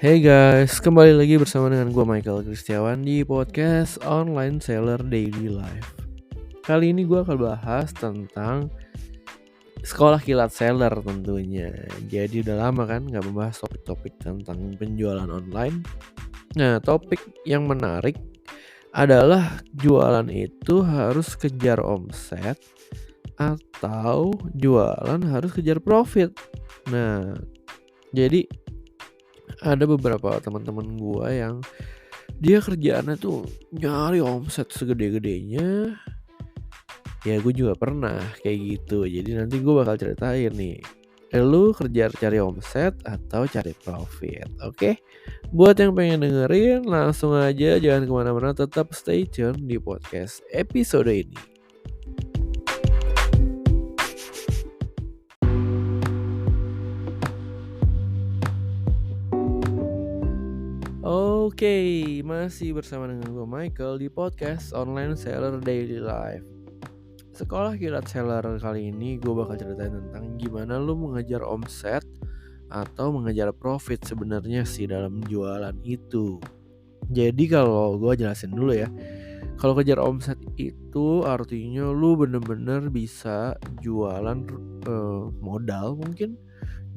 Hey guys, kembali lagi bersama dengan gue Michael Kristiawan di podcast Online Seller Daily Life. Kali ini gue akan bahas tentang sekolah kilat seller tentunya. Jadi udah lama kan gak membahas topik-topik tentang penjualan online. Nah, topik yang menarik adalah jualan itu harus kejar omset atau jualan harus kejar profit. Nah, jadi ada beberapa teman-teman gue yang dia kerjaannya tuh nyari omset segede-gedenya. Ya gue juga pernah kayak gitu. Jadi nanti gue bakal ceritain nih, lu kerja cari omset atau cari profit. Oke? Buat yang pengen dengerin, langsung aja, jangan kemana-mana, tetap stay tune di podcast episode ini. Oke, masih bersama dengan gue Michael di podcast Online Seller Daily Life. Sekolah kilat seller kali ini gue bakal ceritain tentang gimana lu mengejar omset atau mengejar profit sebenarnya sih dalam jualan itu. Jadi kalau gue jelasin dulu ya, kalau kejar omset itu artinya lu bener-bener bisa jualan modal mungkin.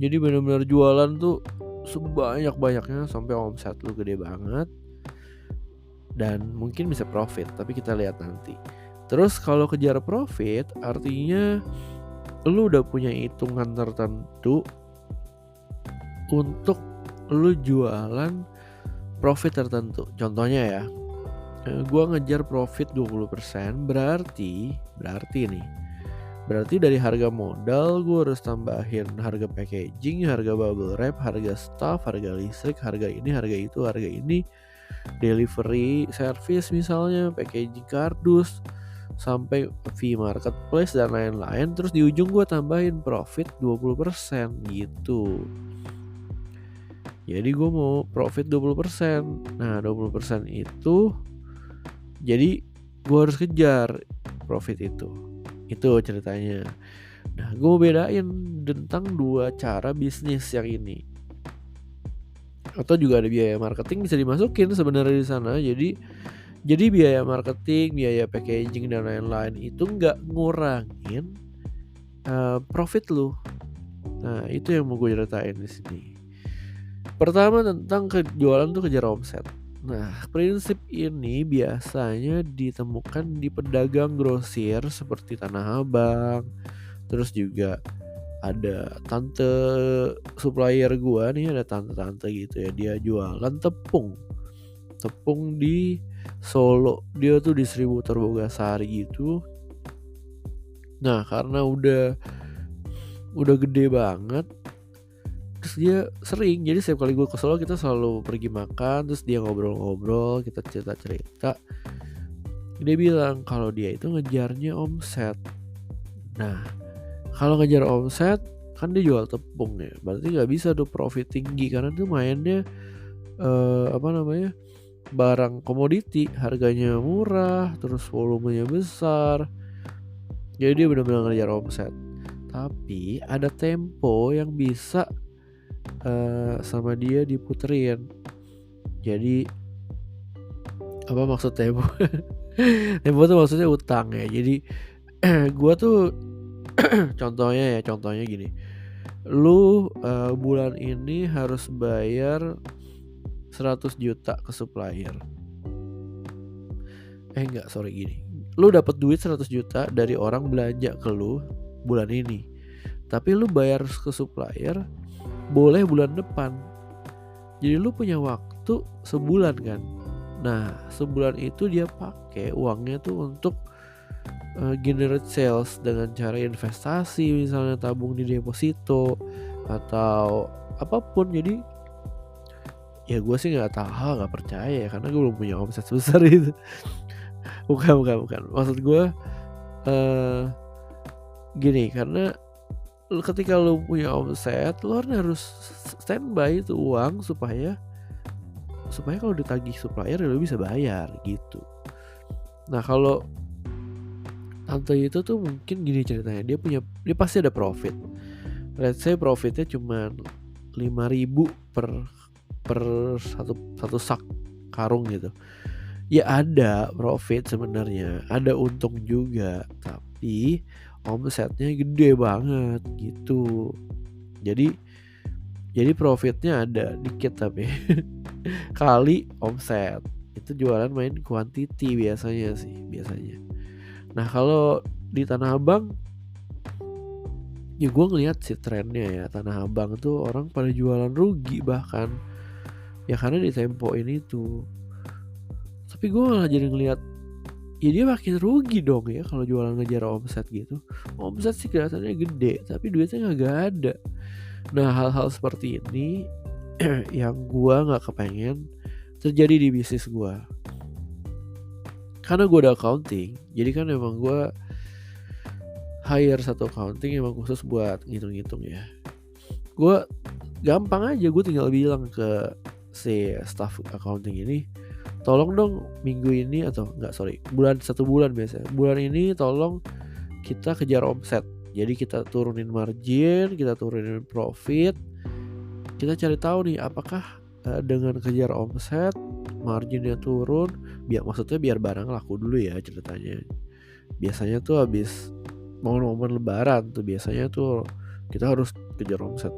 Jadi bener-bener jualan tuh sebanyak-banyaknya sampai omset lu gede banget dan mungkin bisa profit, tapi kita lihat nanti. Terus kalau kejar profit artinya lu udah punya hitungan tertentu untuk lu jualan profit tertentu. Contohnya ya, gua ngejar profit 20%, berarti dari harga modal gue harus tambahin harga packaging, harga bubble wrap, harga staff, harga listrik, harga ini, harga itu, harga ini, delivery service misalnya, packaging kardus, sampai fee marketplace dan lain-lain. Terus di ujung gue tambahin profit 20% gitu. Jadi gue mau profit 20%. Nah 20% itu jadi gue harus kejar profit itu. Itu ceritanya. Nah gue bedain tentang dua cara bisnis yang ini. Atau juga ada biaya marketing bisa dimasukin sebenarnya di sana. Jadi biaya marketing, biaya packaging dan lain-lain itu nggak ngurangin profit lu. Nah itu yang mau gue ceritain di sini. Pertama tentang jualan tuh kejar omset. Nah prinsip ini biasanya ditemukan di pedagang grosir seperti Tanah Abang. Terus juga ada tante supplier gua nih, ada tante-tante gitu ya, dia jualan tepung di Solo. Dia tuh distributor Bogasari gitu. Nah karena udah gede banget, terus dia sering, jadi setiap kali gue ke Solo kita selalu pergi makan, terus dia ngobrol-ngobrol, kita cerita-cerita. Dia bilang kalau dia itu ngejarnya omset. Nah kalau ngejar omset kan dia jual tepung ya, berarti nggak bisa tuh profit tinggi karena tuh mainnya barang komoditi, harganya murah, terus volumenya besar. Jadi dia benar-benar ngejar omset. Tapi ada tempo yang bisa sama dia diputerin. Jadi apa maksud tempo? Tempo tuh maksudnya utang ya. Jadi gua tuh contohnya gini. Lu bulan ini harus bayar 100 juta ke supplier. Gini. Lu dapat duit 100 juta dari orang belanja ke lu bulan ini. Tapi lu bayar ke supplier boleh bulan depan. Jadi lu punya waktu sebulan kan. Nah sebulan itu dia pakai uangnya tuh untuk generate sales dengan cara investasi, misalnya tabung di deposito atau apapun. Jadi ya gue sih nggak percaya ya, karena gue belum punya omset sebesar itu. bukan maksud gue gini, karena ketika lu punya omset lu harus standby itu uang supaya kalau ditagih supplier lu bisa bayar gitu. Nah kalau tante itu tuh mungkin gini ceritanya, dia pasti ada profit. Let's say profitnya cuma 5.000 per per satu sak karung gitu. Ya ada profit sebenarnya, ada untung juga, tapi omsetnya gede banget gitu. Jadi profitnya ada dikit tapi kali omset. Itu jualan main quantity biasanya. Nah kalau di Tanah Abang, ya gue ngeliat sih trennya ya, Tanah Abang tuh orang pada jualan rugi bahkan. Ya karena di Tempo ini tuh. Tapi gue malah jadi ngeliat, ya dia makin rugi dong ya kalau jualan ngejar omset gitu. Omset sih kelihatannya gede, tapi duitnya gak ada. Nah hal-hal seperti ini yang gue gak kepengen terjadi di bisnis gue. Karena gue udah accounting, jadi kan emang gue hire satu accounting emang khusus buat ngitung-ngitung ya. Gue gampang aja, gue tinggal bilang ke si staff accounting ini, tolong dong minggu ini satu bulan biasa. Bulan ini tolong kita kejar omset. Jadi kita turunin margin, kita turunin profit. Kita cari tahu nih apakah dengan kejar omset marginnya turun, maksudnya biar barang laku dulu ya ceritanya. Biasanya tuh habis momen-momen lebaran tuh biasanya tuh kita harus kejar omset.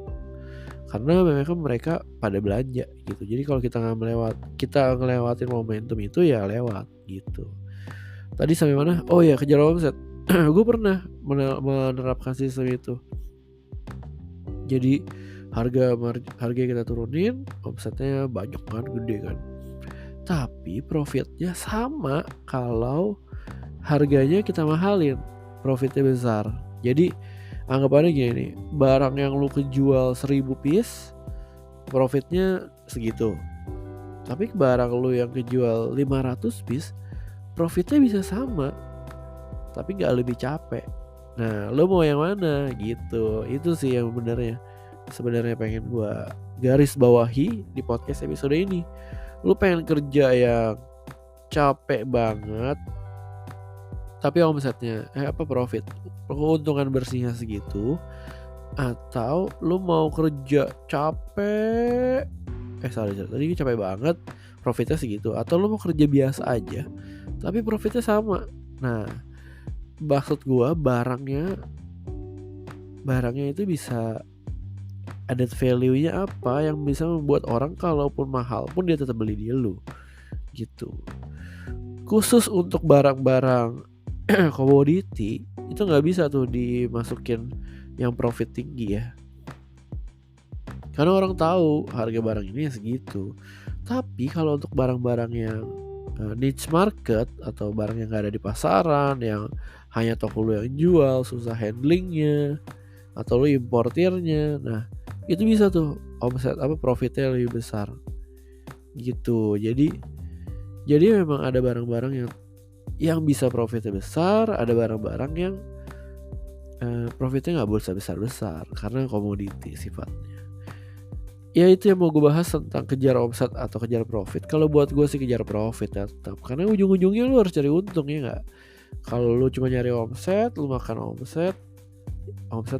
Karena mereka pada belanja gitu. Jadi kalau kita ngelewatin momentum itu ya lewat gitu. Tadi sampai mana? Oh ya, kejar omset. Gue pernah menerapkan sistem itu. Jadi harga kita turunin, omsetnya banyak kan, gede kan. Tapi profitnya sama kalau harganya kita mahalin, profitnya besar. Jadi anggapannya gini nih, barang yang lu kejual 1000 piece, profitnya segitu. Tapi barang lu yang kejual 500 piece, profitnya bisa sama, tapi gak lebih capek. Nah lu mau yang mana gitu. Itu sih yang sebenarnya pengen gua garis bawahi di podcast episode ini. Lu pengen kerja yang capek banget tapi omsetnya profit, keuntungan bersihnya segitu, atau lu mau kerja capek tadi capek banget profitnya segitu, atau lu mau kerja biasa aja tapi profitnya sama. Nah maksud gua barangnya itu bisa added value-nya apa yang bisa membuat orang kalaupun mahal pun dia tetap beli di lu gitu. Khusus untuk barang-barang komoditi itu nggak bisa tuh dimasukin yang profit tinggi ya, karena orang tahu harga barang ini segitu. Tapi kalau untuk barang-barang yang niche market atau barang yang gak ada di pasaran, yang hanya toko lu yang jual, susah handlingnya, atau lu importirnya, nah itu bisa tuh profitnya lebih besar gitu. Jadi memang ada barang-barang yang bisa profitnya besar, ada barang-barang yang profitnya nggak bisa besar-besar karena komoditi sifatnya. Ya itu yang mau gue bahas tentang kejar omset atau kejar profit. Kalau buat gue sih kejar profit ya tetap, karena ujung-ujungnya lu harus cari untung ya nggak. Kalau lu cuma nyari omset, lu makan omset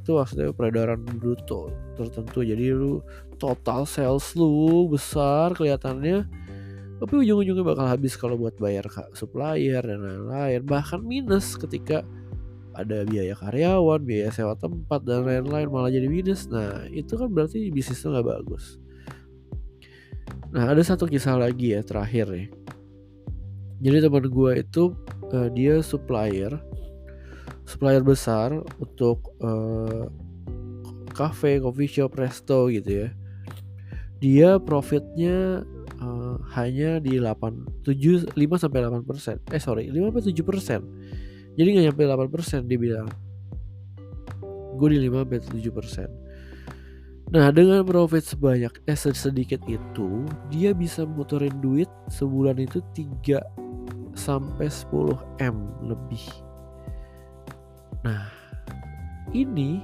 tuh maksudnya peredaran bruto tertentu, jadi lu total sales lu besar kelihatannya, tapi ujung-ujungnya bakal habis kalau buat bayar supplier dan lain-lain, bahkan minus ketika ada biaya karyawan, biaya sewa tempat dan lain-lain malah jadi minus. Nah itu kan berarti bisnisnya gak bagus. Nah ada satu kisah lagi ya terakhir nih. Jadi teman gue itu dia supplier besar untuk cafe, coffee shop, resto gitu ya. Dia profitnya hanya di 5-8%. 5-7%. Jadi gak nyampe 8% dia bilang. Gue di 5-7%. Nah dengan profit sedikit itu, dia bisa muterin duit sebulan itu 3-10 M lebih. Nah ini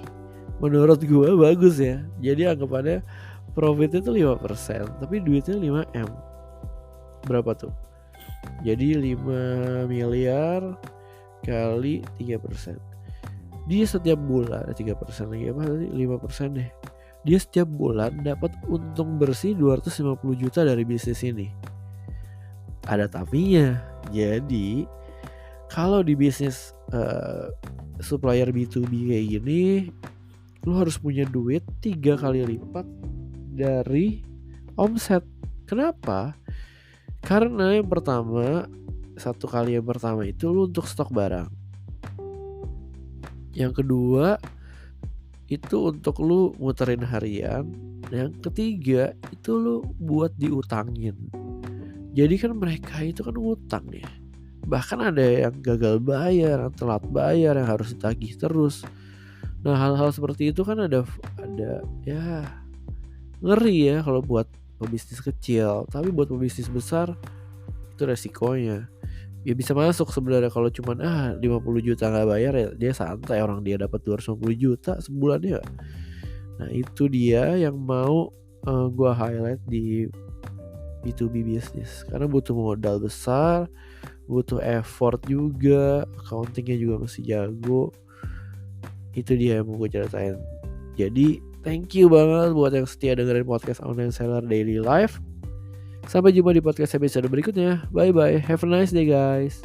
menurut gue bagus ya. Jadi anggapannya profitnya tuh 5%, tapi duitnya 5M. Berapa tuh? Jadi 5 miliar kali 3%. Dia setiap bulan 3% lagi 5% deh. dia setiap bulan dapat untung bersih 250 juta dari bisnis ini. Ada tapinya. Jadi kalau di bisnis supplier B2B kayak gini, lu harus punya duit 3 kali lipat dari omset. Kenapa? Karena yang pertama, 1 kali yang pertama itu lu untuk stok barang. Yang kedua itu untuk lu muterin harian. Yang ketiga itu lu buat diutangin. Jadi kan mereka itu kan ngutang ya. Bahkan ada yang gagal bayar, yang telat bayar, yang harus ditagih terus. Nah, hal-hal seperti itu kan ada ya ngeri ya kalau buat pebisnis kecil. Tapi buat pebisnis besar itu resikonya. Ya bisa masuk sebenarnya kalau cuman 50 juta nggak bayar ya dia santai, orang dia dapat 250 juta sebulan ya. Nah, itu dia yang mau gua highlight di B2B bisnis, karena butuh modal besar, butuh effort juga, accountingnya juga masih jago. Itu dia yang mau gue ceritain. Jadi thank you banget buat yang setia dengerin podcast Online Seller Daily Life. Sampai jumpa di podcast episode berikutnya. Bye bye, have a nice day guys.